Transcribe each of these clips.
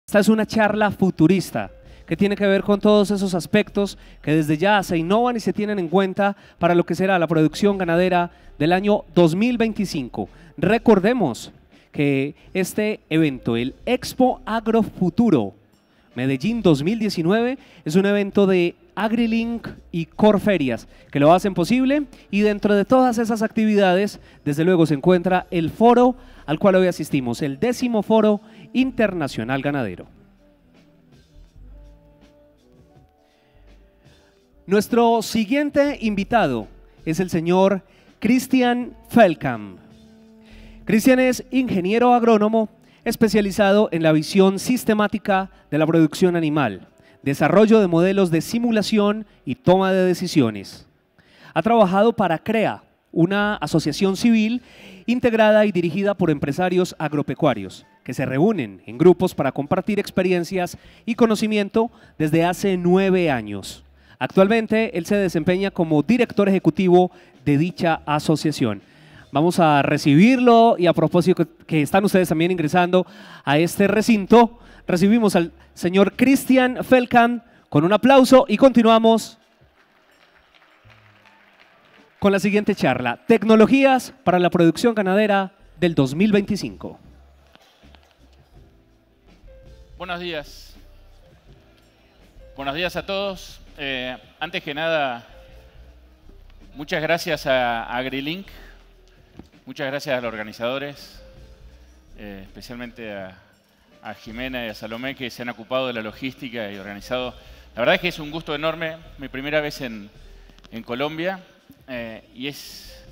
Esta es una charla futurista que tiene que ver con todos esos aspectos que desde ya se innovan y se tienen en cuenta para lo que será la producción ganadera del año 2025. Recordemos que este evento, el Expo Agrofuturo Medellín 2019, es un evento de AgriLink y Corferias que lo hacen posible, y dentro de todas esas actividades, desde luego se encuentra el foro al cual hoy asistimos, el 10º Foro Internacional Ganadero. Nuestro siguiente invitado es el señor Christian Feldkamp. Christian es ingeniero agrónomo especializado en la visión sistemática de la producción animal, desarrollo de modelos de simulación y toma de decisiones. Ha trabajado para CREA, una asociación civil integrada y dirigida por empresarios agropecuarios que se reúnen en grupos para compartir experiencias y conocimiento desde hace 9 años. Actualmente él se desempeña como director ejecutivo de dicha asociación. Vamos a recibirlo, y a propósito que están ustedes también ingresando a este recinto, recibimos al señor Christian Feldkamp con un aplauso y continuamos con la siguiente charla: Tecnologías para la producción ganadera del 2025. Buenos días. Buenos días a todos. Antes que nada, muchas gracias a AgriLink, muchas gracias a los organizadores, especialmente a Jimena y a Salomé, que se han ocupado de la logística y organizado. La verdad es que es un gusto enorme, mi primera vez en Colombia, y es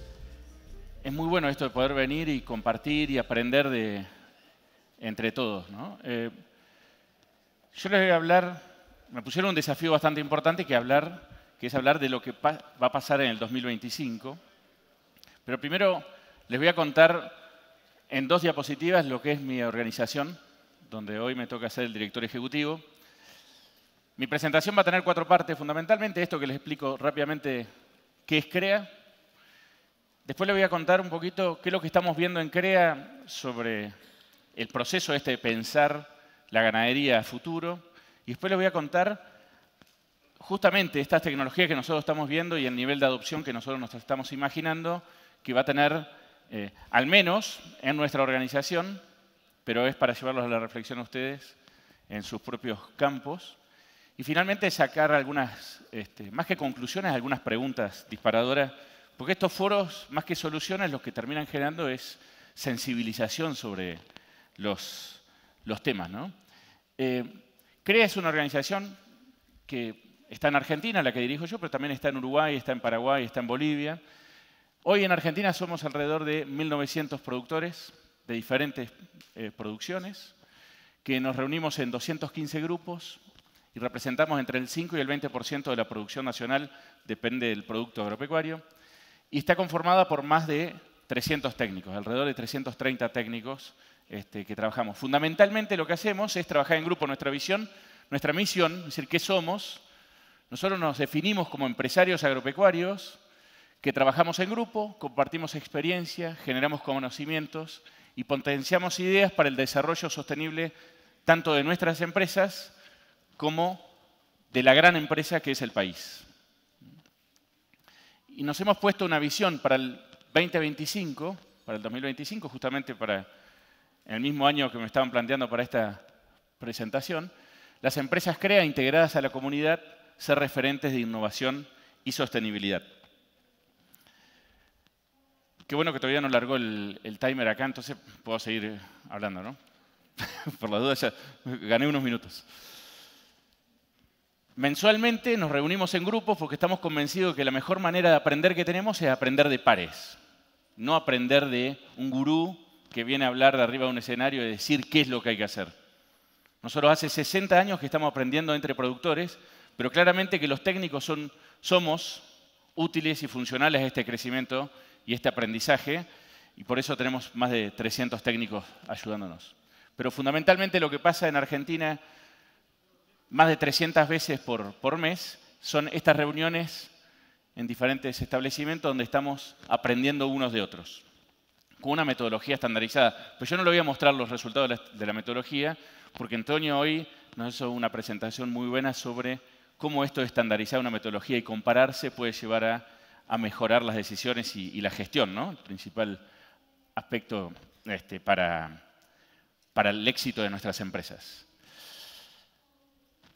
muy bueno esto de poder venir y compartir y aprender entre todos, ¿no? Yo les voy a hablar. Me pusieron un desafío bastante importante que es hablar de lo que va a pasar en el 2025. Pero primero les voy a contar en 2 diapositivas lo que es mi organización, donde hoy me toca ser el director ejecutivo. Mi presentación va a tener 4 partes, fundamentalmente esto que les explico rápidamente, qué es CREA. Después les voy a contar un poquito qué es lo que estamos viendo en CREA sobre el proceso de pensar la ganadería a futuro. Y después les voy a contar justamente estas tecnologías que nosotros estamos viendo y el nivel de adopción que nosotros nos estamos imaginando que va a tener, al menos en nuestra organización, pero es para llevarlos a la reflexión a ustedes en sus propios campos. Y finalmente sacar algunas, más que conclusiones, algunas preguntas disparadoras, porque estos foros, más que soluciones, lo que terminan generando es sensibilización sobre los temas, ¿no? CREA es una organización que está en Argentina, la que dirijo yo, pero también está en Uruguay, está en Paraguay, está en Bolivia. Hoy en Argentina somos alrededor de 1.900 productores de diferentes producciones, que nos reunimos en 215 grupos y representamos entre el 5 y el 20% de la producción nacional, depende del producto agropecuario, y está conformada por más de 300 técnicos, alrededor de 330 técnicos que trabajamos. Fundamentalmente lo que hacemos es trabajar en grupo. Nuestra visión, nuestra misión, es decir, ¿qué somos? Nosotros nos definimos como empresarios agropecuarios que trabajamos en grupo, compartimos experiencia, generamos conocimientos y potenciamos ideas para el desarrollo sostenible tanto de nuestras empresas como de la gran empresa que es el país. Y nos hemos puesto una visión para el 2025, para el 2025, justamente para en el mismo año que me estaban planteando para esta presentación, las empresas CREA integradas a la comunidad ser referentes de innovación y sostenibilidad. Qué bueno que todavía no largó el timer acá, entonces puedo seguir hablando, ¿no? Por la duda ya gané unos minutos. Mensualmente nos reunimos en grupos porque estamos convencidos que la mejor manera de aprender que tenemos es aprender de pares, no aprender de un gurú que viene a hablar de arriba de un escenario y decir qué es lo que hay que hacer. Nosotros hace 60 años que estamos aprendiendo entre productores, pero claramente que los técnicos somos útiles y funcionales a este crecimiento y este aprendizaje, y por eso tenemos más de 300 técnicos ayudándonos. Pero fundamentalmente lo que pasa en Argentina, más de 300 veces por mes, son estas reuniones en diferentes establecimientos donde estamos aprendiendo unos de otros. con una metodología estandarizada. Pero yo no le voy a mostrar los resultados de la metodología, porque Antonio hoy nos hizo una presentación muy buena sobre cómo esto de estandarizar una metodología y compararse puede llevar a mejorar las decisiones y la gestión, ¿no? El principal aspecto para el éxito de nuestras empresas.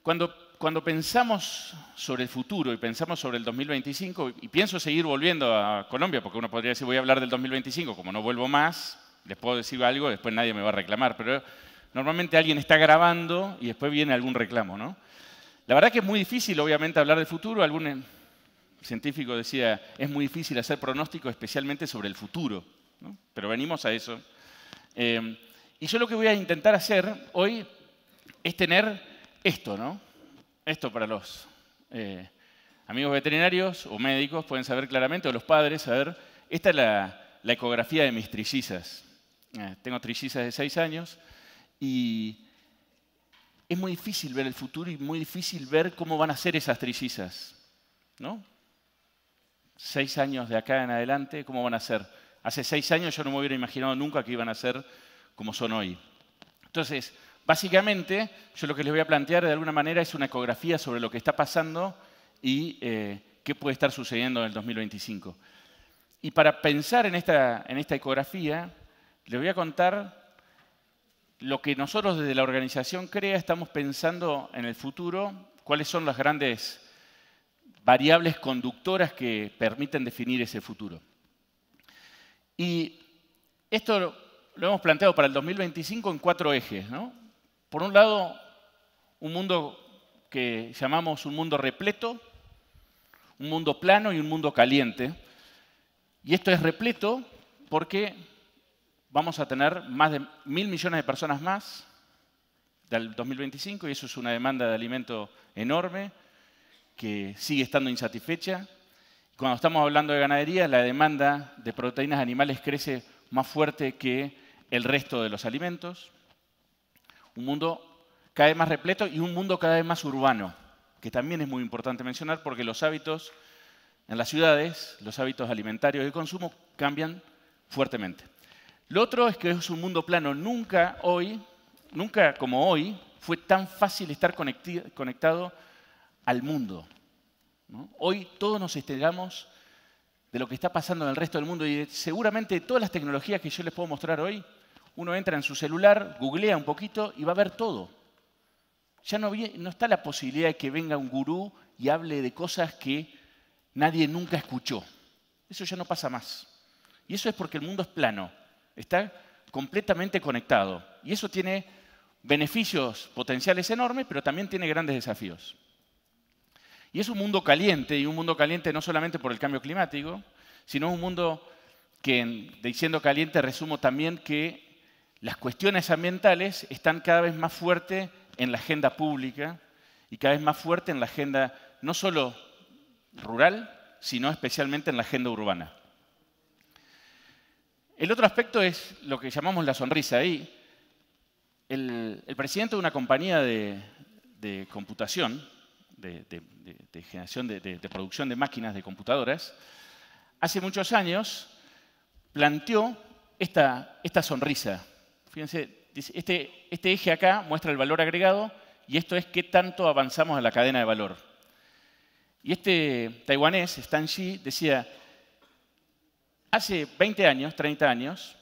Cuando pensamos sobre el futuro y pensamos sobre el 2025, y pienso seguir volviendo a Colombia, porque uno podría decir voy a hablar del 2025, como no vuelvo más, les puedo decir algo, después nadie me va a reclamar, pero normalmente alguien está grabando y después viene algún reclamo, ¿no? La verdad que es muy difícil, obviamente, hablar del futuro. Algún científico decía, es muy difícil hacer pronósticos, especialmente sobre el futuro, ¿no? Pero venimos a eso. Y yo lo que voy a intentar hacer hoy es tener esto, ¿no? Esto para los amigos veterinarios o médicos pueden saber claramente, o los padres saber. Esta es la ecografía de mis trillizas. Tengo trillizas de 6 años y es muy difícil ver el futuro y muy difícil ver cómo van a ser esas trillizas, ¿no? 6 años de acá en adelante, ¿cómo van a ser? Hace 6 años yo no me hubiera imaginado nunca que iban a ser como son hoy. Entonces, básicamente, yo lo que les voy a plantear de alguna manera es una ecografía sobre lo que está pasando y qué puede estar sucediendo en el 2025. Y para pensar en esta ecografía, les voy a contar lo que nosotros desde la organización CREA estamos pensando en el futuro, cuáles son las grandes variables conductoras que permiten definir ese futuro. Y esto lo hemos planteado para el 2025 en 4 ejes, ¿no? Por un lado, un mundo que llamamos un mundo repleto, un mundo plano y un mundo caliente. Y esto es repleto porque vamos a tener más de 1.000 millones de personas más del 2025 y eso es una demanda de alimento enorme que sigue estando insatisfecha. Cuando estamos hablando de ganadería, la demanda de proteínas animales crece más fuerte que el resto de los alimentos. Un mundo cada vez más repleto y un mundo cada vez más urbano, que también es muy importante mencionar porque los hábitos en las ciudades, los hábitos alimentarios y de consumo cambian fuertemente. Lo otro es que es un mundo plano. Nunca como hoy fue tan fácil estar conectado al mundo, ¿no? Hoy todos nos enteramos de lo que está pasando en el resto del mundo y seguramente todas las tecnologías que yo les puedo mostrar hoy, uno entra en su celular, googlea un poquito y va a ver todo. Ya no está la posibilidad de que venga un gurú y hable de cosas que nadie nunca escuchó. Eso ya no pasa más. Y eso es porque el mundo es plano. Está completamente conectado. Y eso tiene beneficios potenciales enormes, pero también tiene grandes desafíos. Y es un mundo caliente, y un mundo caliente no solamente por el cambio climático, sino un mundo que, diciendo caliente, resumo también que las cuestiones ambientales están cada vez más fuertes en la agenda pública y cada vez más fuertes en la agenda no solo rural, sino especialmente en la agenda urbana. El otro aspecto es lo que llamamos la sonrisa. Ahí, el presidente de una compañía de computación, de generación de producción de máquinas, de computadoras, hace muchos años planteó esta sonrisa. Fíjense, este eje acá muestra el valor agregado y esto es qué tanto avanzamos en la cadena de valor. Y este taiwanés, Stan Shi, decía, hace 20 años, 30 años,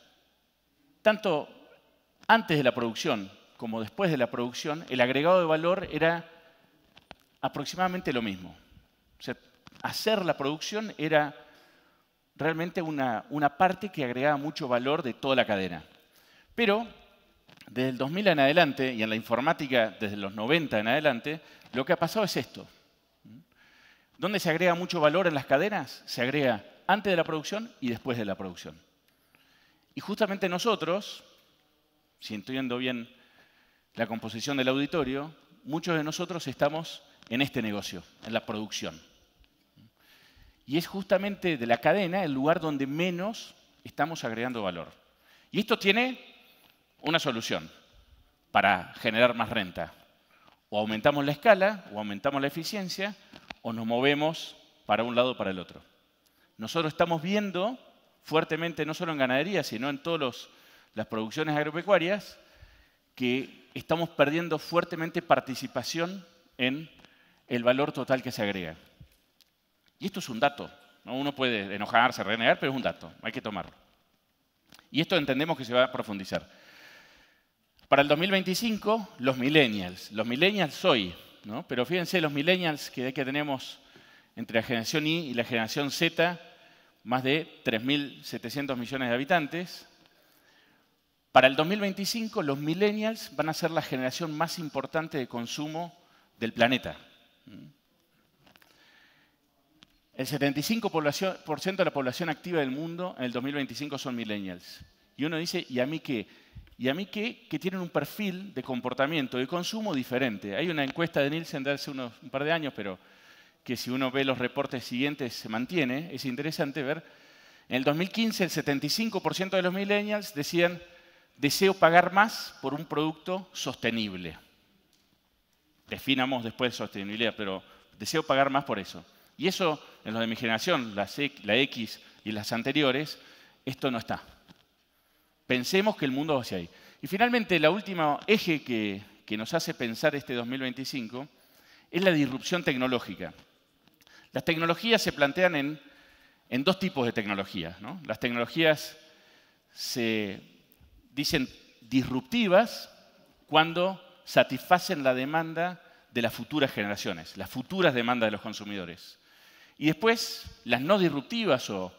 tanto antes de la producción como después de la producción, el agregado de valor era aproximadamente lo mismo. O sea, hacer la producción era realmente una parte que agregaba mucho valor de toda la cadena. Pero desde el 2000 en adelante, y en la informática desde los 90 en adelante, lo que ha pasado es esto. ¿Dónde se agrega mucho valor en las cadenas? Se agrega antes de la producción y después de la producción. Y justamente nosotros, si entiendo bien la composición del auditorio, muchos de nosotros estamos en este negocio, en la producción. Y es justamente de la cadena el lugar donde menos estamos agregando valor. Y esto tiene una solución para generar más renta. O aumentamos la escala, o aumentamos la eficiencia, o nos movemos para un lado o para el otro. Nosotros estamos viendo fuertemente, no solo en ganadería, sino en todas las producciones agropecuarias, que estamos perdiendo fuertemente participación en el valor total que se agrega. Y esto es un dato, ¿no? Uno puede enojarse, renegar, pero es un dato, hay que tomarlo. Y esto entendemos que se va a profundizar. Para el 2025, los millennials hoy, ¿no? Pero fíjense, los millennials que tenemos entre la generación Y y la generación Z, más de 3.700 millones de habitantes. Para el 2025, los millennials van a ser la generación más importante de consumo del planeta. El 75% de la población activa del mundo en el 2025 son millennials. Y uno dice, ¿y a mí qué? ¿Y a mí qué? Que tienen un perfil de comportamiento, de consumo diferente. Hay una encuesta de Nielsen de hace un par de años, pero que si uno ve los reportes siguientes se mantiene. Es interesante ver. En el 2015, el 75% de los millennials decían, deseo pagar más por un producto sostenible. Definamos después sostenibilidad, pero deseo pagar más por eso. Y eso, en los de mi generación, la X y las anteriores, esto no está. Pensemos que el mundo va hacia ahí. Y finalmente, el último eje que nos hace pensar este 2025 es la disrupción tecnológica. Las tecnologías se plantean en dos tipos de tecnologías, ¿no? Las tecnologías se dicen disruptivas cuando satisfacen la demanda de las futuras generaciones, las futuras demandas de los consumidores. Y después, las no disruptivas o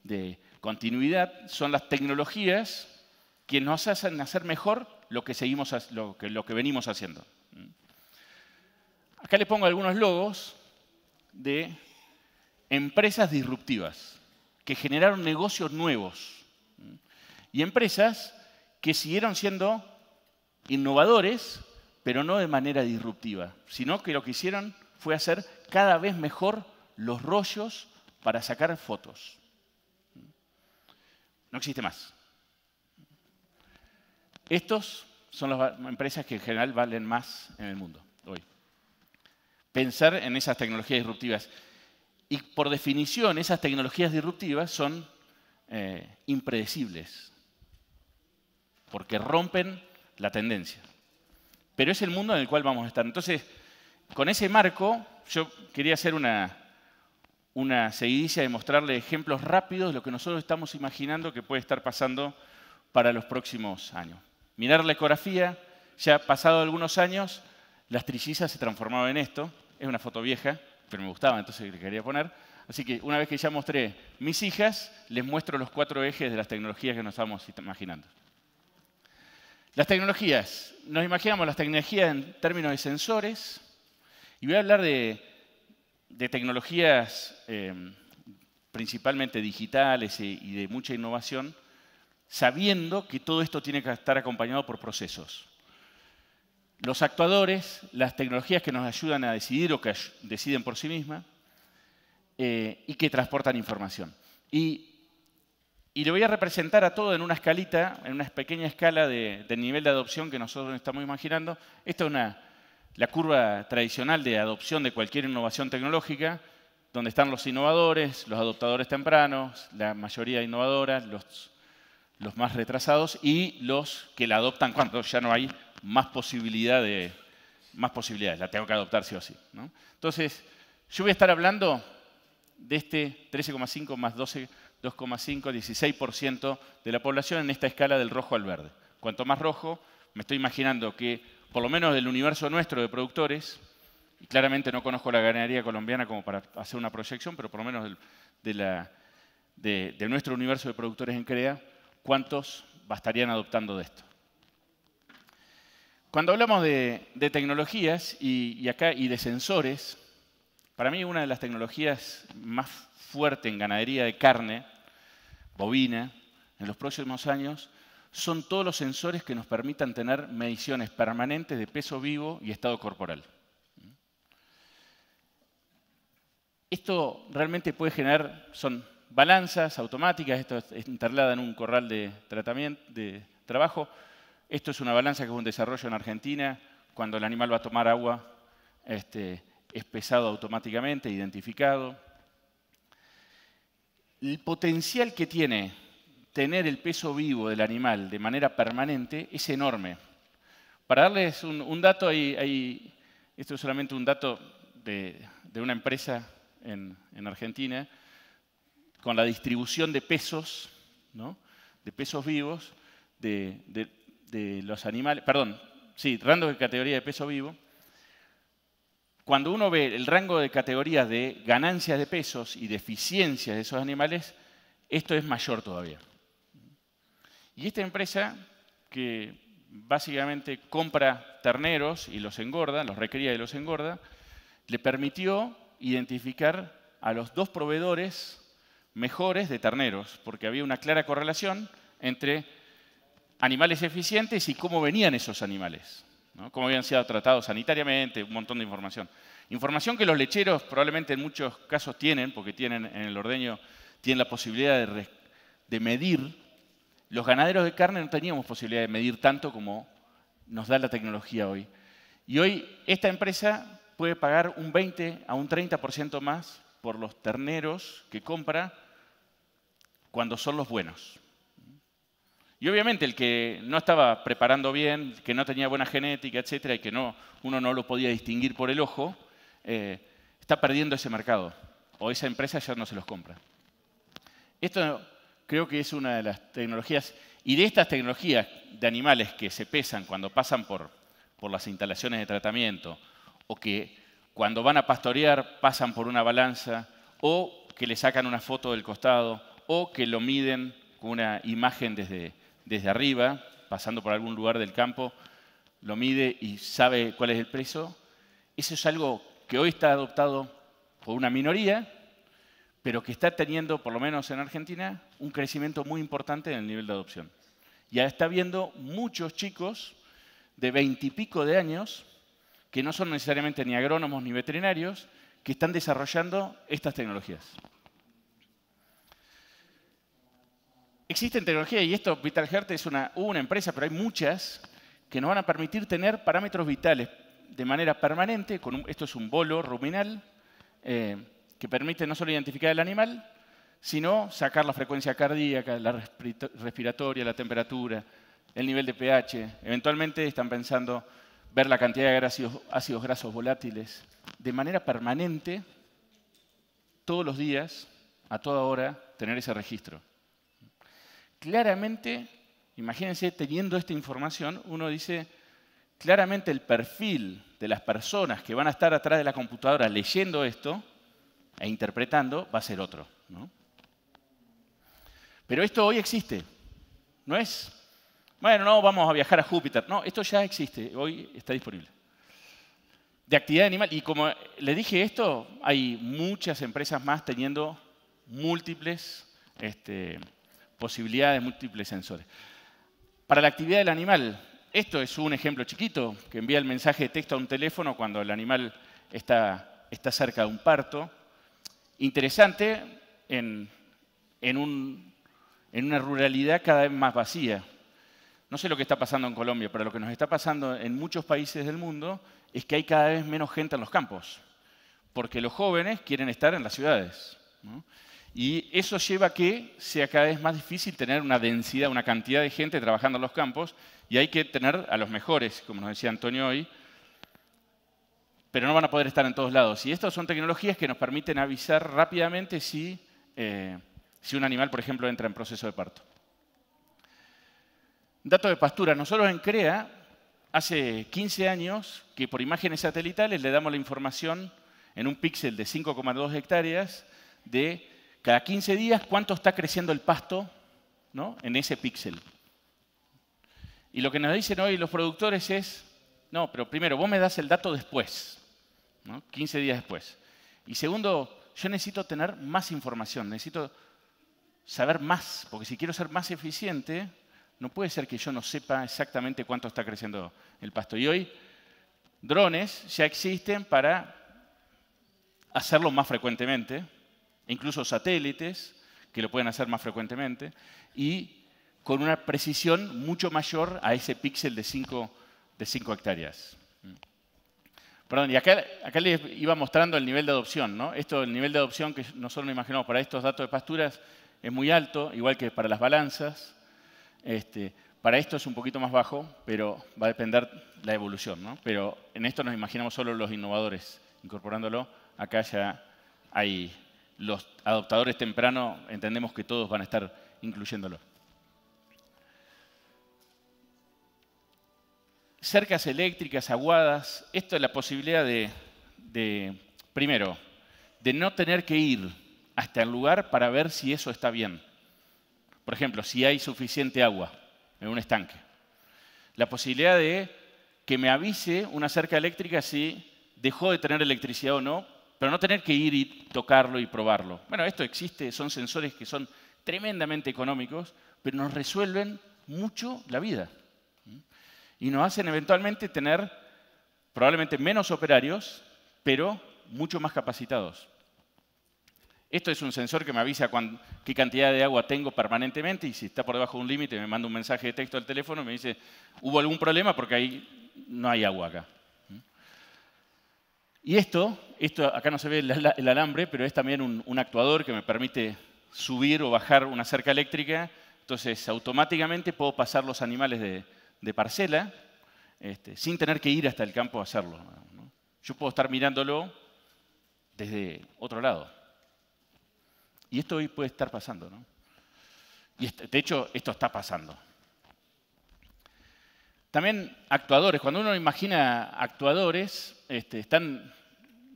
de continuidad son las tecnologías que nos hacen hacer mejor lo que venimos haciendo. Acá le pongo algunos logos de empresas disruptivas que generaron negocios nuevos y empresas que siguieron siendo innovadores, pero no de manera disruptiva, sino que lo que hicieron fue hacer cada vez mejor los rollos para sacar fotos. No existe más. Estos son las empresas que en general valen más en el mundo hoy. Pensar en esas tecnologías disruptivas. Y por definición, esas tecnologías disruptivas son impredecibles, porque rompen la tendencia. Pero es el mundo en el cual vamos a estar. Entonces, con ese marco, yo quería hacer una seguidilla de mostrarle ejemplos rápidos de lo que nosotros estamos imaginando que puede estar pasando para los próximos años. Mirar la ecografía, ya pasado algunos años, las trillizas se transformaban en esto. Es una foto vieja, pero me gustaba, entonces le quería poner. Así que una vez que ya mostré mis hijas, les muestro los 4 ejes de las tecnologías que nos estamos imaginando. Las tecnologías. Nos imaginamos las tecnologías en términos de sensores. Y voy a hablar de tecnologías principalmente digitales y de mucha innovación, sabiendo que todo esto tiene que estar acompañado por procesos. Los actuadores, las tecnologías que nos ayudan a decidir o que deciden por sí mismas y que transportan información. Y le voy a representar a todo en una escalita, en una pequeña escala del nivel de adopción que nosotros estamos imaginando. Esta es la curva tradicional de adopción de cualquier innovación tecnológica, donde están los innovadores, los adoptadores tempranos, la mayoría de innovadoras, los más retrasados y los que la adoptan cuando ya no hay más posibilidades. La tengo que adoptar sí o sí, ¿no? Entonces, yo voy a estar hablando de este 13,5 más 12, 2,5, 16% de la población en esta escala del rojo al verde. Cuanto más rojo, me estoy imaginando que, por lo menos del universo nuestro de productores, y claramente no conozco la ganadería colombiana como para hacer una proyección, pero por lo menos de nuestro universo de productores en CREA, ¿cuántos estarían adoptando de esto? Cuando hablamos de tecnologías y de sensores, para mí una de las tecnologías más fuertes en ganadería de carne bovina en los próximos años son todos los sensores que nos permitan tener mediciones permanentes de peso vivo y estado corporal. Esto realmente puede generar, son balanzas automáticas, esto es instalada en un corral de tratamiento, de trabajo. Esto es una balanza que es un desarrollo en Argentina. Cuando el animal va a tomar agua, es pesado automáticamente, identificado. el potencial que tiene tener el peso vivo del animal de manera permanente es enorme. Para darles un dato, esto es solamente un dato de una empresa en Argentina, con la distribución de pesos, ¿no? De pesos vivos de los animales, perdón, sí, rango de categoría de peso vivo. Cuando uno ve el rango de categorías de ganancias de pesos y de eficiencias de esos animales, esto es mayor todavía. Y esta empresa, que básicamente compra terneros y los engorda, los recría y los engorda, le permitió identificar a los 2 proveedores mejores de terneros, porque había una clara correlación entre animales eficientes y cómo venían esos animales, ¿no? Cómo habían sido tratados sanitariamente, un montón de información. Información que los lecheros probablemente en muchos casos tienen, porque tienen en el ordeño, tienen la posibilidad de medir. Los ganaderos de carne no teníamos posibilidad de medir tanto como nos da la tecnología hoy. Y hoy esta empresa puede pagar un 20 a un 30% más por los terneros que compra cuando son los buenos. Y obviamente el que no estaba preparando bien, que no tenía buena genética, etcétera, y que uno no lo podía distinguir por el ojo, está perdiendo ese mercado. O esa empresa ya no se los compra. Esto creo que es una de las tecnologías, y de estas tecnologías de animales que se pesan cuando pasan por las instalaciones de tratamiento, o que cuando van a pastorear pasan por una balanza, o que le sacan una foto del costado, o que lo miden con una imagen desde arriba, pasando por algún lugar del campo, lo mide y sabe cuál es el peso. Eso es algo que hoy está adoptado por una minoría, pero que está teniendo, por lo menos en Argentina, un crecimiento muy importante en el nivel de adopción. Ya está habiendo muchos chicos de 20 y pico de años, que no son necesariamente ni agrónomos ni veterinarios, que están desarrollando estas tecnologías. Existen tecnologías, y esto VitalHeart es una empresa, pero hay muchas, que nos van a permitir tener parámetros vitales de manera permanente. Esto es un bolo ruminal, que permite no solo identificar el animal, sino sacar la frecuencia cardíaca, la respiratoria, la temperatura, el nivel de pH. Eventualmente están pensando ver la cantidad de ácidos grasos volátiles de manera permanente, todos los días, a toda hora, tener ese registro. Claramente, imagínense, teniendo esta información, uno dice, claramente el perfil de las personas que van a estar atrás de la computadora leyendo esto e interpretando va a ser otro, ¿no? Pero esto hoy existe. No es, bueno, no, vamos a viajar a Júpiter. No, esto ya existe, hoy está disponible. De actividad animal, y como le dije esto, hay muchas empresas más teniendo múltiples posibilidades, múltiples sensores. Para la actividad del animal, esto es un ejemplo chiquito que envía el mensaje de texto a un teléfono cuando el animal está cerca de un parto. Interesante en una ruralidad cada vez más vacía. No sé lo que está pasando en Colombia, pero lo que nos está pasando en muchos países del mundo es que hay cada vez menos gente en los campos, porque los jóvenes quieren estar en las ciudades, ¿no? Y eso lleva a que sea cada vez más difícil tener una densidad, una cantidad de gente trabajando en los campos, y hay que tener a los mejores, como nos decía Antonio hoy, pero no van a poder estar en todos lados. Y estas son tecnologías que nos permiten avisar rápidamente si un animal, por ejemplo, entra en proceso de parto. Dato de pastura. Nosotros en CREA, hace 15 años, que por imágenes satelitales le damos la información en un píxel de 5,2 hectáreas de cada 15 días cuánto está creciendo el pasto, ¿no?, en ese píxel. Y lo que nos dicen hoy los productores es, no, pero primero, vos me das el dato después, ¿no?, 15 días después. Y segundo, yo necesito tener más información, necesito saber más, porque si quiero ser más eficiente, no puede ser que yo no sepa exactamente cuánto está creciendo el pasto. Y hoy, drones ya existen para hacerlo más frecuentemente, incluso satélites que lo pueden hacer más frecuentemente, y con una precisión mucho mayor a ese píxel de 5 hectáreas. Perdón, y acá les iba mostrando el nivel de adopción, ¿no? El nivel de adopción que nosotros nos imaginamos para estos datos de pasturas es muy alto, igual que para las balanzas. Para esto es un poquito más bajo, pero va a depender la evolución, ¿no? Pero en esto nos imaginamos solo los innovadores incorporándolo. Acá ya hay los adoptadores tempranos, entendemos que todos van a estar incluyéndolo. Cercas eléctricas, aguadas, esto es la posibilidad primero, de no tener que ir hasta el lugar para ver si eso está bien. Por ejemplo, si hay suficiente agua en un estanque. La posibilidad de que me avise una cerca eléctrica si dejó de tener electricidad o no, pero no tener que ir y tocarlo y probarlo. Bueno, esto existe, son sensores que son tremendamente económicos, pero nos resuelven mucho la vida. Y nos hacen eventualmente tener probablemente menos operarios, pero mucho más capacitados. Esto es un sensor que me avisa qué cantidad de agua tengo permanentemente y si está por debajo de un límite me manda un mensaje de texto al teléfono y me dice, hubo algún problema porque ahí no hay agua acá. Y esto acá no se ve el alambre, pero es también un actuador que me permite subir o bajar una cerca eléctrica. Entonces, automáticamente puedo pasar los animales de parcela sin tener que ir hasta el campo a hacerlo, ¿no? Yo puedo estar mirándolo desde otro lado. Y esto hoy puede estar pasando, ¿no? Y de hecho, esto está pasando. También actuadores. Cuando uno imagina actuadores, están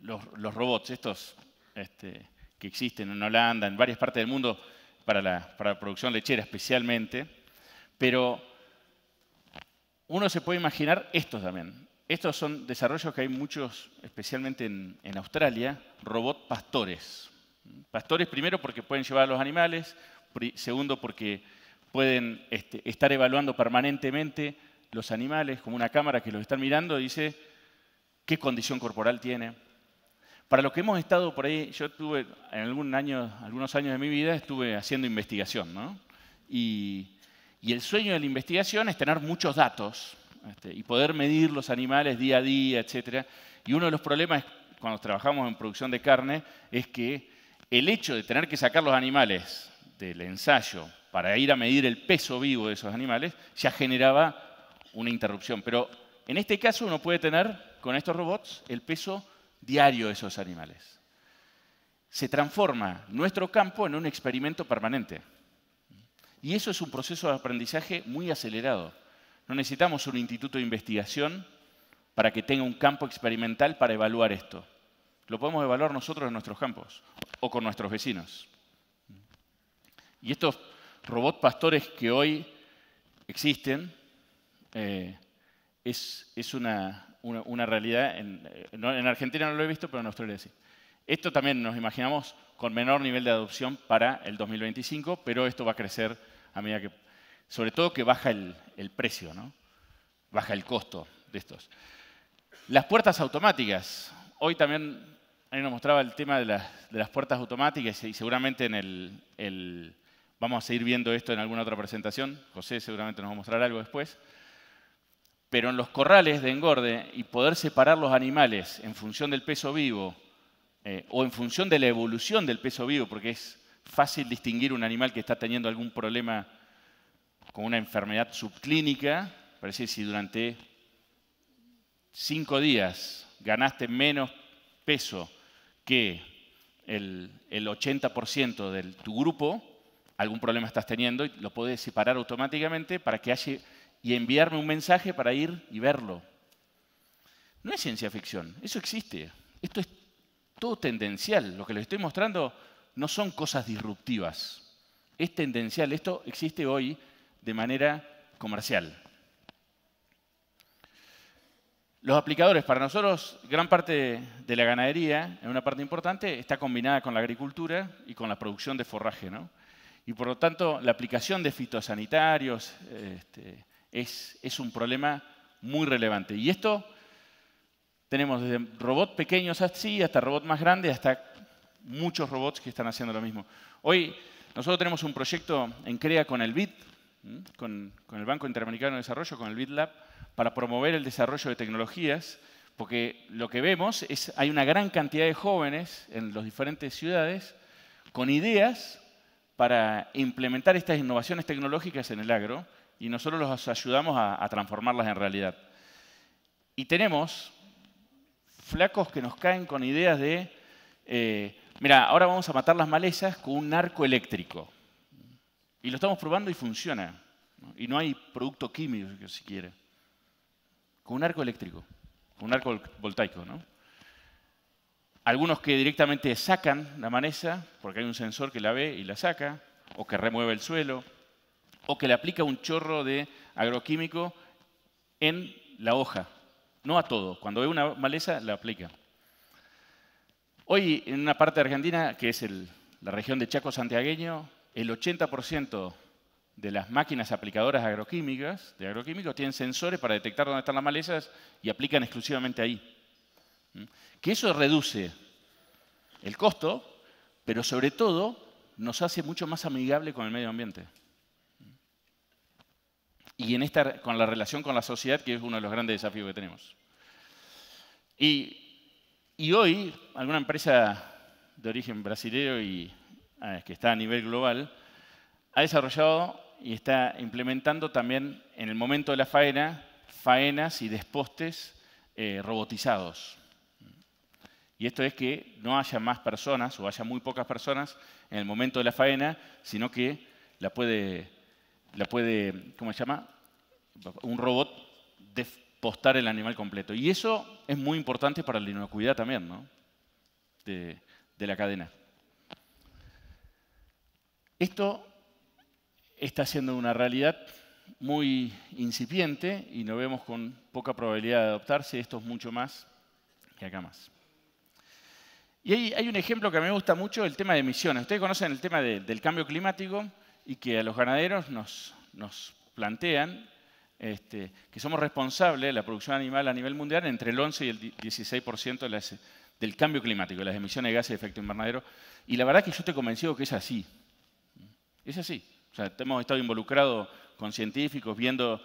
los robots, estos que existen en Holanda, en varias partes del mundo, para la producción lechera especialmente. Pero uno se puede imaginar estos también. Estos son desarrollos que hay muchos, especialmente en Australia, robot pastores. Pastores primero porque pueden llevar a los animales, segundo porque pueden estar evaluando permanentemente los animales, como una cámara que los está mirando y dice qué condición corporal tiene. Para lo que hemos estado por ahí, yo tuve en algunos años de mi vida estuve haciendo investigación, ¿no? Y el sueño de la investigación es tener muchos datos y poder medir los animales día a día, etc. Y uno de los problemas cuando trabajamos en producción de carne es que el hecho de tener que sacar los animales del ensayo para ir a medir el peso vivo de esos animales ya generaba una interrupción. Pero en este caso uno puede tener con estos robots el peso diario de esos animales. Se transforma nuestro campo en un experimento permanente. Y eso es un proceso de aprendizaje muy acelerado. No necesitamos un instituto de investigación para que tenga un campo experimental para evaluar esto. Lo podemos evaluar nosotros en nuestros campos o con nuestros vecinos. Y estos robots pastores que hoy existen es una realidad. En Argentina no lo he visto, pero en Australia sí. Esto también nos imaginamos con menor nivel de adopción para el 2025, pero esto va a crecer a medida que, sobre todo que baja el precio, ¿no? Baja el costo de estos. Las puertas automáticas. Hoy también ahí nos mostraba el tema de las puertas automáticas y seguramente vamos a seguir viendo esto en alguna otra presentación. José seguramente nos va a mostrar algo después. Pero en los corrales de engorde y poder separar los animales en función del peso vivo o en función de la evolución del peso vivo, porque es fácil distinguir un animal que está teniendo algún problema con una enfermedad subclínica. Parece que si durante 5 días ganaste menos peso que el 80% de tu grupo, algún problema estás teniendo y lo podés separar automáticamente para que haya y enviarme un mensaje para ir y verlo. No es ciencia ficción, eso existe. Esto es todo tendencial. Lo que les estoy mostrando no son cosas disruptivas. Es tendencial. Esto existe hoy de manera comercial. Los aplicadores, para nosotros, gran parte de la ganadería, en una parte importante, está combinada con la agricultura y con la producción de forraje, ¿no? Y por lo tanto, la aplicación de fitosanitarios es un problema muy relevante. Y esto tenemos desde robots pequeños así hasta robots más grandes, hasta muchos robots que están haciendo lo mismo. Hoy nosotros tenemos un proyecto en CREA con el BID, con el Banco Interamericano de Desarrollo, con el BID Lab, para promover el desarrollo de tecnologías, Porque lo que vemos es hay una gran cantidad de jóvenes en las diferentes ciudades con ideas para implementar estas innovaciones tecnológicas en el agro y nosotros los ayudamos a transformarlas en realidad. Y tenemos flacos que nos caen con ideas de, mira, ahora vamos a matar las malezas con un arco eléctrico. Y lo estamos probando y funciona. Y no hay producto químico, si quiere. Con un arco eléctrico, con un arco voltaico, ¿no? Algunos que directamente sacan la maleza, porque hay un sensor que la ve y la saca, o que remueve el suelo, o que le aplica un chorro de agroquímico en la hoja. No a todo. Cuando ve una maleza, la aplica. Hoy, en una parte de Argentina, que es la región de Chaco santiagueño, el 80% de las máquinas aplicadoras agroquímicos tienen sensores para detectar dónde están las malezas y aplican exclusivamente ahí. Que eso reduce el costo, pero sobre todo nos hace mucho más amigable con el medio ambiente. Y con la relación con la sociedad, que es uno de los grandes desafíos que tenemos. Y hoy, alguna empresa de origen brasileño que está a nivel global, ha desarrollado y está implementando también en el momento de la faena, faenas y despostes robotizados. Y esto es que no haya más personas o haya muy pocas personas en el momento de la faena, sino que la puede ¿cómo se llama? Un robot despostar el animal completo. Y eso es muy importante para la inocuidad también, ¿no? de la cadena. Esto está siendo una realidad muy incipiente y nos vemos con poca probabilidad de adoptarse. Esto es mucho más que acá más. Y hay un ejemplo que a mí me gusta mucho, el tema de emisiones. Ustedes conocen el tema del cambio climático y que a los ganaderos nos plantean que somos responsables de la producción animal a nivel mundial entre el 11 y el 16% del cambio climático, de las emisiones de gases de efecto invernadero. Y la verdad es que yo estoy convencido que es así. Es así. O sea, hemos estado involucrados con científicos viendo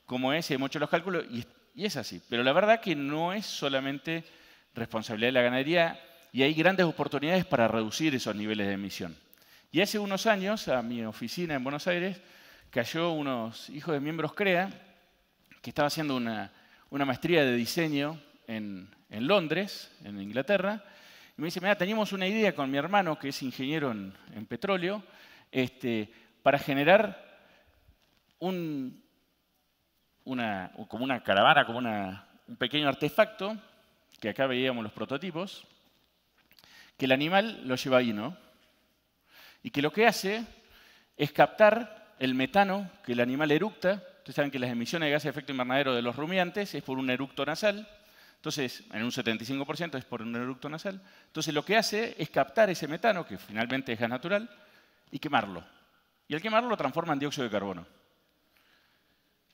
cómo es, y hemos hecho los cálculos, y es así. Pero la verdad que no es solamente responsabilidad de la ganadería, y hay grandes oportunidades para reducir esos niveles de emisión. Y hace unos años, a mi oficina en Buenos Aires, cayó unos hijos de miembros CREA, que estaba haciendo una maestría de diseño en Londres, en Inglaterra, y me dice, mira, teníamos una idea con mi hermano, que es ingeniero en petróleo, para generar como una caravana, como un pequeño artefacto, que acá veíamos los prototipos, que el animal lo lleva ahí, ¿no? Y que lo que hace es captar el metano que el animal eructa. Ustedes saben que las emisiones de gases de efecto invernadero de los rumiantes es por un eructo nasal. Entonces, en un 75% es por un eructo nasal. Entonces, lo que hace es captar ese metano, que finalmente es gas natural, y quemarlo. Y al quemarlo lo transforma en dióxido de carbono.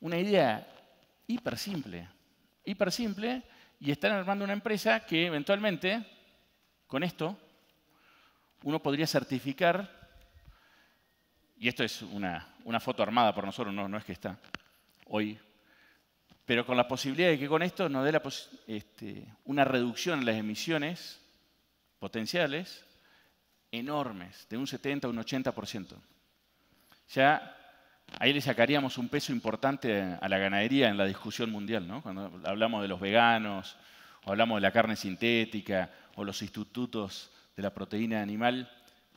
Una idea hiper simple, y están armando una empresa que eventualmente, con esto, uno podría certificar, y esto es una foto armada por nosotros, no es que está hoy, pero con la posibilidad de que con esto nos dé una reducción en las emisiones potenciales enormes, de un 70 a un 80%. Ya ahí le sacaríamos un peso importante a la ganadería en la discusión mundial, ¿no? Cuando hablamos de los veganos, o hablamos de la carne sintética, o los sustitutos de la proteína animal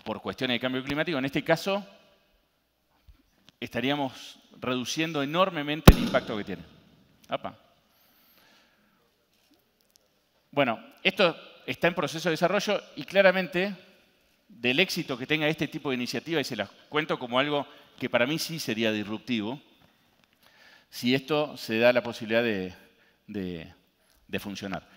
por cuestiones de cambio climático, en este caso estaríamos reduciendo enormemente el impacto que tiene. ¡Apa! Bueno, esto está en proceso de desarrollo y claramente del éxito que tenga este tipo de iniciativa, y se las cuento como algo que para mí sí sería disruptivo, si esto se da la posibilidad de funcionar.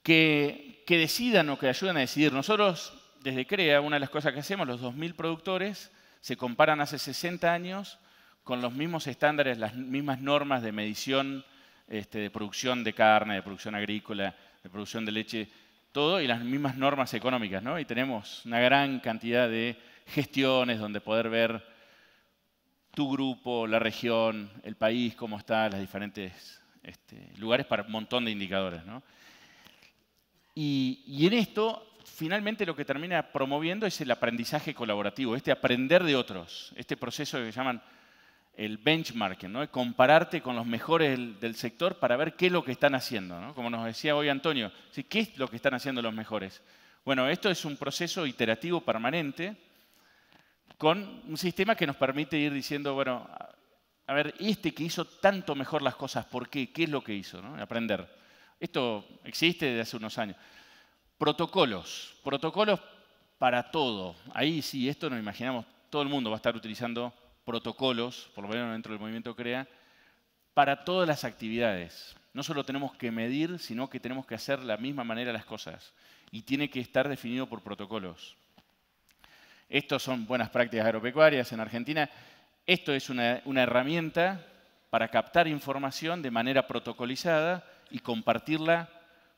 Que decidan o que ayuden a decidir. Nosotros, desde CREA, una de las cosas que hacemos, los 2.000 productores se comparan hace 60 años con los mismos estándares, las mismas normas de medición de producción de carne, de producción agrícola, de producción de leche, todo, y las mismas normas económicas, ¿no? Y tenemos una gran cantidad de gestiones donde poder ver tu grupo, la región, el país, cómo está, los diferentes lugares para un montón de indicadores, ¿no? Y en esto, finalmente lo que termina promoviendo es el aprendizaje colaborativo, este aprender de otros, este proceso que llaman el benchmarking, ¿no? Compararte con los mejores del sector para ver qué es lo que están haciendo, ¿no? Como nos decía hoy Antonio, ¿sí? ¿Qué es lo que están haciendo los mejores? Bueno, esto es un proceso iterativo permanente con un sistema que nos permite ir diciendo, bueno, a ver, este que hizo tanto mejor las cosas, ¿por qué? ¿Qué es lo que hizo? ¿No? Aprender. Esto existe desde hace unos años. Protocolos para todo. Ahí sí, esto nos imaginamos, todo el mundo va a estar utilizando protocolos, por lo menos dentro del movimiento CREA, para todas las actividades. No solo tenemos que medir, sino que tenemos que hacer de la misma manera las cosas. Y tiene que estar definido por protocolos. Estos son buenas prácticas agropecuarias en Argentina. Esto es una herramienta para captar información de manera protocolizada y compartirla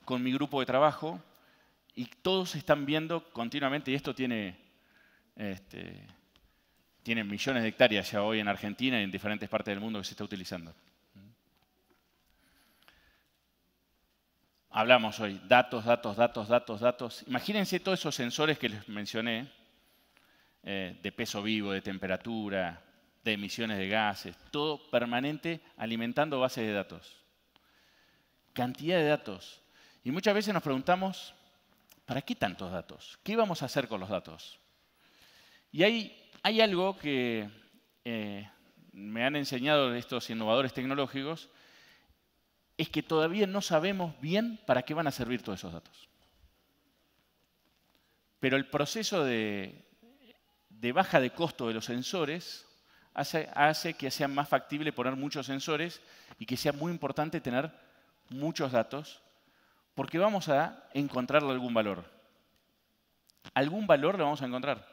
con mi grupo de trabajo. Y todos están viendo continuamente, y esto tiene millones de hectáreas ya hoy en Argentina y en diferentes partes del mundo que se está utilizando. Hablamos hoy, datos. Imagínense todos esos sensores que les mencioné, de peso vivo, de temperatura, de emisiones de gases, todo permanente alimentando bases de datos. Cantidad de datos. Y muchas veces nos preguntamos, ¿para qué tantos datos? ¿Qué vamos a hacer con los datos? Y hay algo que me han enseñado estos innovadores tecnológicos, es que todavía no sabemos bien para qué van a servir todos esos datos. Pero el proceso de baja de costo de los sensores hace que sea más factible poner muchos sensores y que sea muy importante tener muchos datos, porque vamos a encontrarle algún valor. Algún valor lo vamos a encontrar.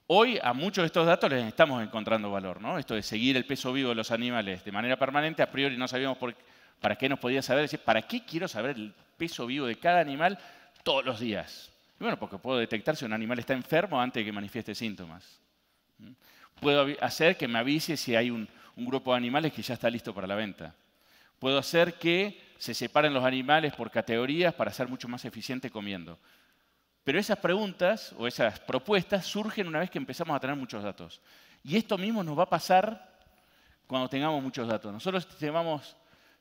Hoy a muchos de estos datos les estamos encontrando valor, ¿no? Esto de seguir el peso vivo de los animales de manera permanente, a priori no sabíamos para qué nos podía saber. Decir, ¿para qué quiero saber el peso vivo de cada animal todos los días? Y bueno, porque puedo detectar si un animal está enfermo antes de que manifieste síntomas. Puedo hacer que me avise si hay un grupo de animales que ya está listo para la venta. Puedo hacer que se separen los animales por categorías para ser mucho más eficiente comiendo. Pero esas preguntas o esas propuestas surgen una vez que empezamos a tener muchos datos. Y esto mismo nos va a pasar cuando tengamos muchos datos. Nosotros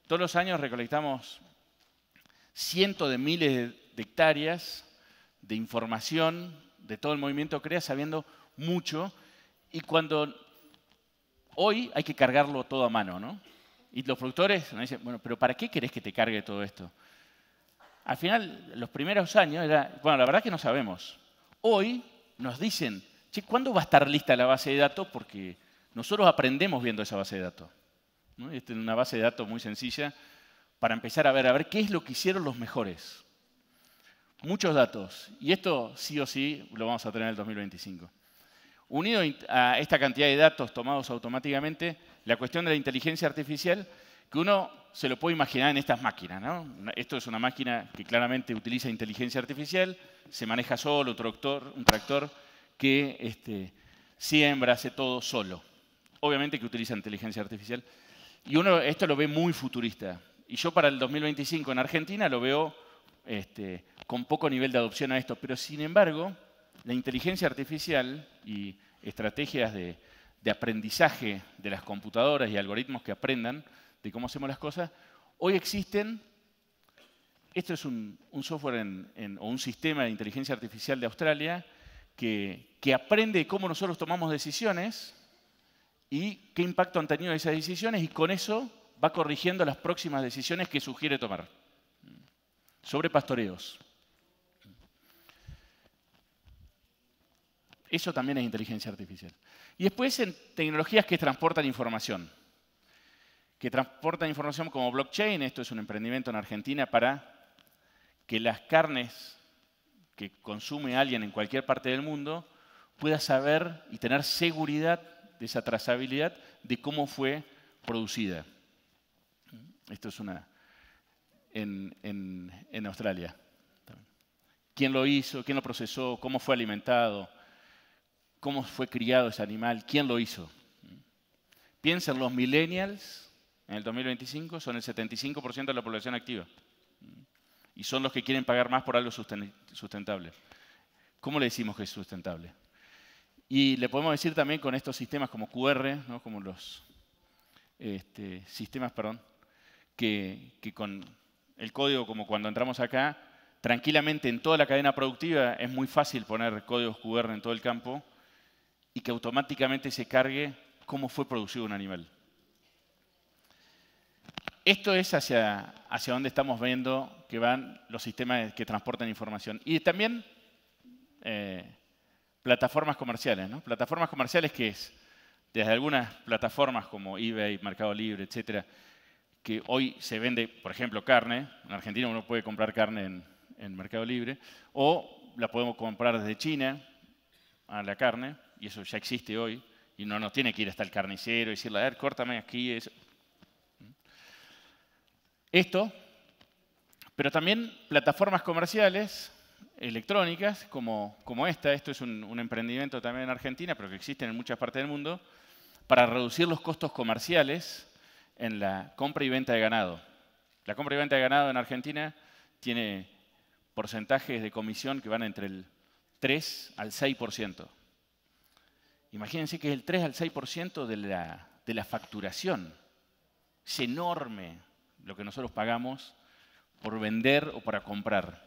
todos los años recolectamos cientos de miles de hectáreas de información de todo el movimiento CREA, sabiendo mucho. Y hoy hay que cargarlo todo a mano, ¿no? Y los productores nos dicen, bueno, pero ¿para qué querés que te cargue todo esto? Al final, los primeros años bueno, la verdad es que no sabemos. Hoy nos dicen, che, ¿cuándo va a estar lista la base de datos? Porque nosotros aprendemos viendo esa base de datos, ¿no? Esta es una base de datos muy sencilla para empezar a ver qué es lo que hicieron los mejores. Muchos datos. Y esto sí o sí lo vamos a tener en el 2025. Unido a esta cantidad de datos tomados automáticamente, la cuestión de la inteligencia artificial, que uno se lo puede imaginar en estas máquinas, ¿no? Esto es una máquina que claramente utiliza inteligencia artificial, se maneja solo, un tractor que siembra, hace todo solo. Obviamente que utiliza inteligencia artificial. Y uno esto lo ve muy futurista. Y yo para el 2025 en Argentina lo veo con poco nivel de adopción a esto. Pero sin embargo, la inteligencia artificial y estrategias de aprendizaje de las computadoras y algoritmos que aprendan de cómo hacemos las cosas, hoy existen. Esto es un software o un sistema de inteligencia artificial de Australia que aprende cómo nosotros tomamos decisiones y qué impacto han tenido esas decisiones, y con eso va corrigiendo las próximas decisiones que sugiere tomar. Sobre pastoreos. Eso también es inteligencia artificial. Y después en tecnologías que transportan información. Que transportan información como blockchain. Esto es un emprendimiento en Argentina para que las carnes que consume alguien en cualquier parte del mundo pueda saber y tener seguridad de esa trazabilidad de cómo fue producida. Esto es en Australia. ¿Quién lo hizo? ¿Quién lo procesó? ¿Cómo fue alimentado? ¿Cómo fue criado ese animal? ¿Quién lo hizo? Piensen, los millennials en el 2025 son el 75% de la población activa. y son los que quieren pagar más por algo sustentable. ¿Cómo le decimos que es sustentable? Y le podemos decir también con estos sistemas como QR, ¿no? Como los sistemas, que con el código, como cuando entramos acá, tranquilamente en toda la cadena productiva es muy fácil poner códigos QR en todo el campo y que automáticamente se cargue cómo fue producido un animal. Esto es hacia donde estamos viendo que van los sistemas que transportan información. Y también plataformas comerciales, ¿no? Plataformas comerciales que es, desde algunas plataformas como eBay, Mercado Libre, etcétera, que hoy se vende, por ejemplo, carne. En Argentina uno puede comprar carne en Mercado Libre, o la podemos comprar desde China a la carne, y eso ya existe hoy, y no nos tiene que ir hasta el carnicero y decirle, a ver, córtame aquí. Eso. Esto, pero también plataformas comerciales electrónicas como esta. Esto es un emprendimiento también en Argentina, pero que existe en muchas partes del mundo, para reducir los costos comerciales en la compra y venta de ganado. La compra y venta de ganado en Argentina tiene porcentajes de comisión que van entre el 3 al 6%. Imagínense que es el 3 al 6% de la facturación. Es enorme lo que nosotros pagamos por vender o para comprar.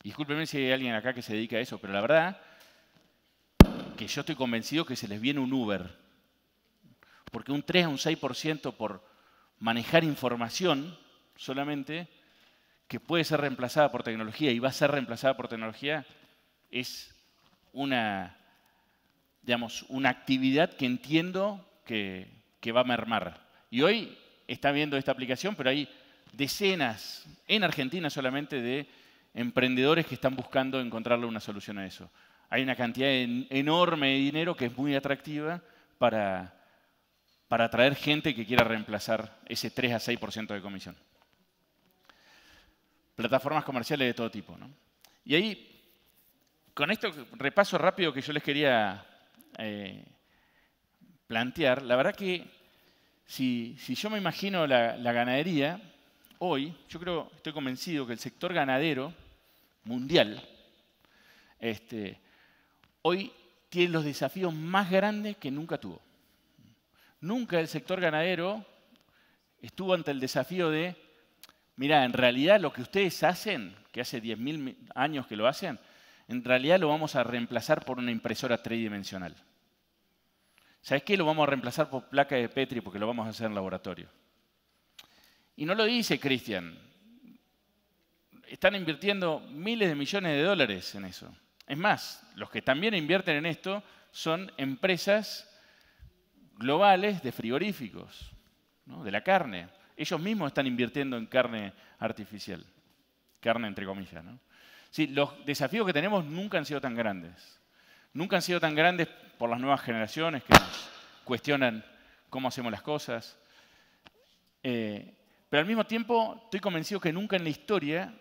Discúlpenme si hay alguien acá que se dedica a eso, pero la verdad que yo estoy convencido que se les viene un Uber. Porque un 3 a un 6% por manejar información solamente, que puede ser reemplazada por tecnología y va a ser reemplazada por tecnología, es una actividad que entiendo que va a mermar. Y hoy está viendo esta aplicación, pero hay decenas, en Argentina solamente, de emprendedores que están buscando encontrarle una solución a eso. Hay una cantidad enorme de dinero que es muy atractiva para atraer gente que quiera reemplazar ese 3 a 6% de comisión. Plataformas comerciales de todo tipo, ¿no? Y ahí, con esto repaso rápido que yo les quería plantear, la verdad que si yo me imagino la ganadería, hoy, estoy convencido que el sector ganadero mundial, hoy tiene los desafíos más grandes que nunca tuvo. Nunca el sector ganadero estuvo ante el desafío de, mirá, en realidad lo que ustedes hacen, que hace 10.000 años que lo hacen, en realidad lo vamos a reemplazar por una impresora tridimensional. ¿Sabes qué? Lo vamos a reemplazar por placa de Petri porque lo vamos a hacer en laboratorio. Y no lo dice Christian. Están invirtiendo miles de millones de dólares en eso. Es más, los que también invierten en esto son empresas globales de frigoríficos, ¿no? De la carne. Ellos mismos están invirtiendo en carne artificial. Carne entre comillas, ¿no? Sí, los desafíos que tenemos nunca han sido tan grandes. Nunca han sido tan grandes por las nuevas generaciones que nos cuestionan cómo hacemos las cosas. Pero al mismo tiempo estoy convencido que nunca en la historia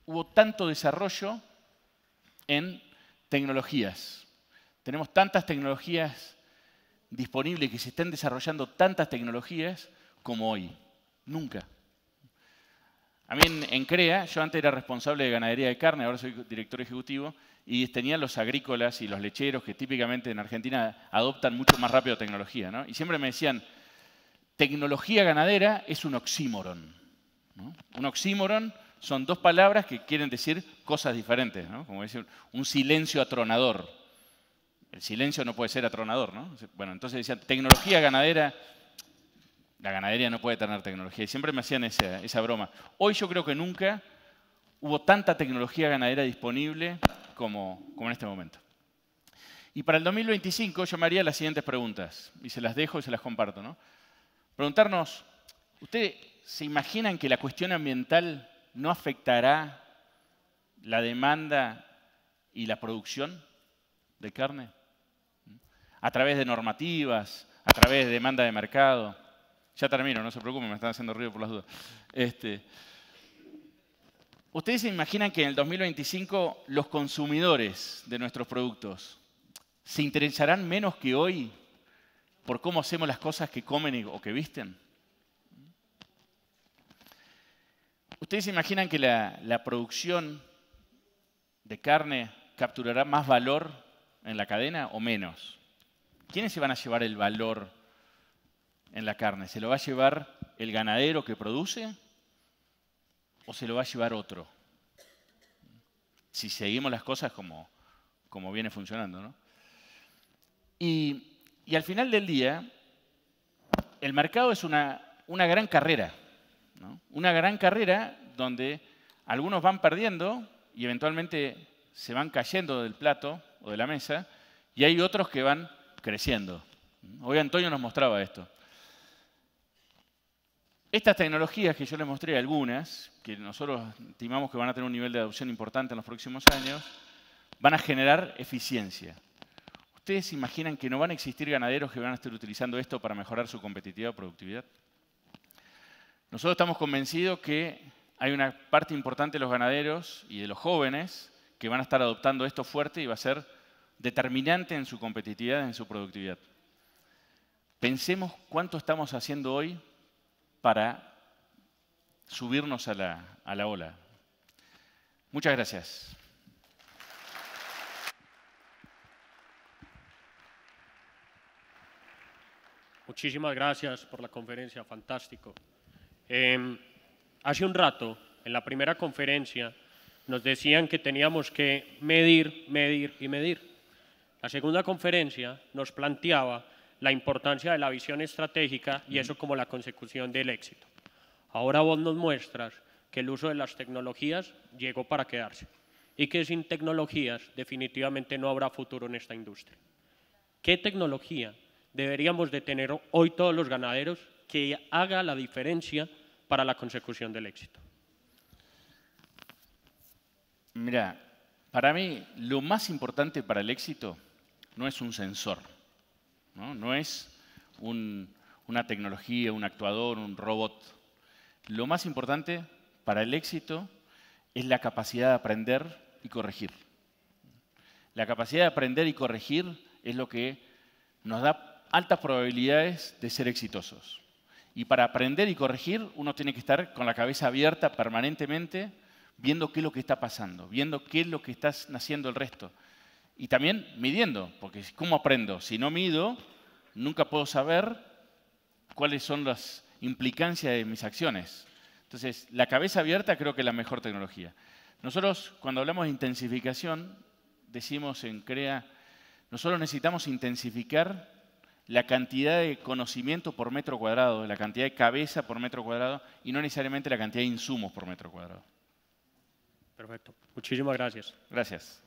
hubo tanto desarrollo en tecnologías. Tenemos tantas tecnologías disponibles, que se estén desarrollando tantas tecnologías como hoy. Nunca. A mí en CREA, yo antes era responsable de ganadería de carne, ahora soy director ejecutivo, y tenían los agrícolas y los lecheros que típicamente en Argentina adoptan mucho más rápido tecnología, ¿no? Y siempre me decían, tecnología ganadera es un oxímoron, ¿no? Un oxímoron son dos palabras que quieren decir cosas diferentes, ¿no? Como decir, un silencio atronador. El silencio no puede ser atronador, ¿no? Bueno, entonces decían, tecnología ganadera, la ganadería no puede tener tecnología. Y siempre me hacían esa broma. Hoy yo creo que nunca hubo tanta tecnología ganadera disponible como en este momento. Y para el 2025 yo me haría las siguientes preguntas, y se las dejo y se las comparto, ¿no? Preguntarnos, ¿ustedes se imaginan que la cuestión ambiental no afectará la demanda y la producción de carne? A través de normativas, a través de demanda de mercado. Ya termino, no se preocupen, me están haciendo ruido por las dudas. ¿Ustedes se imaginan que en el 2025 los consumidores de nuestros productos se interesarán menos que hoy por cómo hacemos las cosas que comen o que visten? ¿Ustedes se imaginan que la producción de carne capturará más valor en la cadena o menos? ¿Quiénes se van a llevar el valor en la carne? ¿Se lo va a llevar el ganadero que produce o se lo va a llevar otro? Si seguimos las cosas como viene funcionando, ¿no? Y al final del día, el mercado es una gran carrera, ¿no? Una gran carrera donde algunos van perdiendo y eventualmente se van cayendo del plato o de la mesa, y hay otros que van creciendo. Hoy Antonio nos mostraba esto. Estas tecnologías que yo les mostré, algunas, que nosotros estimamos que van a tener un nivel de adopción importante en los próximos años, van a generar eficiencia. ¿Ustedes se imaginan que no van a existir ganaderos que van a estar utilizando esto para mejorar su competitividad o productividad? Nosotros estamos convencidos que hay una parte importante de los ganaderos y de los jóvenes que van a estar adoptando esto fuerte y va a ser determinante en su competitividad, en su productividad. Pensemos cuánto estamos haciendo hoy para subirnos a la ola. Muchas gracias. Muchísimas gracias por la conferencia, fantástico. Hace un rato, en la primera conferencia, nos decían que teníamos que medir, medir y medir. La segunda conferencia nos planteaba la importancia de la visión estratégica y eso como la consecución del éxito. Ahora vos nos muestras que el uso de las tecnologías llegó para quedarse y que sin tecnologías definitivamente no habrá futuro en esta industria. ¿Qué tecnología deberíamos de tener hoy todos los ganaderos que haga la diferencia para la consecución del éxito? Mira, para mí lo más importante para el éxito no es un sensor, no es una tecnología, un actuador, un robot. Lo más importante para el éxito es la capacidad de aprender y corregir. La capacidad de aprender y corregir es lo que nos da altas probabilidades de ser exitosos. Y para aprender y corregir, uno tiene que estar con la cabeza abierta permanentemente, viendo qué es lo que está pasando, viendo qué es lo que está haciendo el resto. Y también midiendo, porque ¿cómo aprendo? Si no mido, nunca puedo saber cuáles son las implicancias de mis acciones. Entonces, la cabeza abierta creo que es la mejor tecnología. Nosotros, cuando hablamos de intensificación, decimos en CREA, nosotros necesitamos intensificar la cantidad de conocimiento por metro cuadrado, la cantidad de cabeza por metro cuadrado y no necesariamente la cantidad de insumos por metro cuadrado. Perfecto. Muchísimas gracias. Gracias.